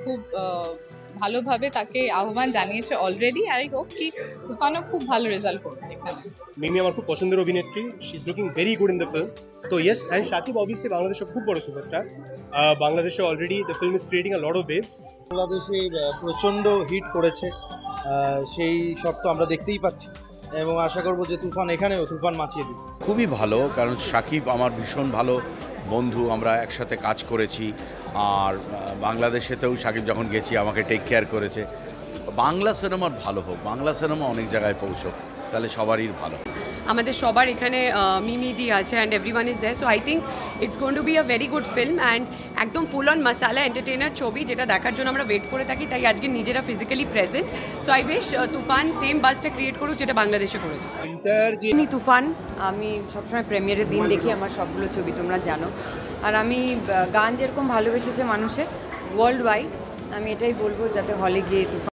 খুব ভালোভাবে তাকে আহ্বান জানিয়েছে অলরেডি। আই হোপ কি তুফানও খুব ভালো রেজাল্ট করবে এখানে। মিমি আমার খুব পছন্দের অভিনেত্রী, she is looking very good in the film. তো ইয়েস, অ্যান্ড শাকিব অবভিয়াসলি বাংলাদেশের খুব বড় সুপারস্টার। বাংলাদেশে already the film is creating a lot of waves. বাংলাদেশে প্রচণ্ড হিট করেছে, সেই সব তো আমরা দেখতেই পাচ্ছি এবং আশা করবো যে তুফান এখানেও তুফান মাচিয়ে দিবে। খুবই ভালো, কারণ শাকিব আমার ভীষণ ভালো বন্ধু, আমরা একসাথে কাজ করেছি। আর বাংলাদেশেতেও শাকিব যখন গেছি আমাকে টেক কেয়ার করেছে। বাংলা সিনেমার ভালো হোক, বাংলা সিনেমা অনেক জায়গায় পৌঁছক, তাহলে সবারই ভালো। আমাদের সবার এখানে মিমি দি আছে and everyone is there, so I think it's going to be a very good film and একদম ফুল অন মশালা এন্টারটেইনার ছবি, যেটা দেখার জন্য আমরা ওয়েট করে থাকি, তাই আজকে নিজেরা physically present. So I wish Toofan same বাসটা ক্রিয়েট করুক যেটা বাংলাদেশে করেছে। আমি তুফান আমি সবসময় প্রিমিয়ারের দিন দেখি আমার সবগুলো ছবি, তোমরা জানো। আর আমি গান যেরকম ভালোবেসেছে মানুষের ওয়ার্ল্ড ওয়াইড, আমি এটাই বলবো যাতে হলে গিয়ে তুফান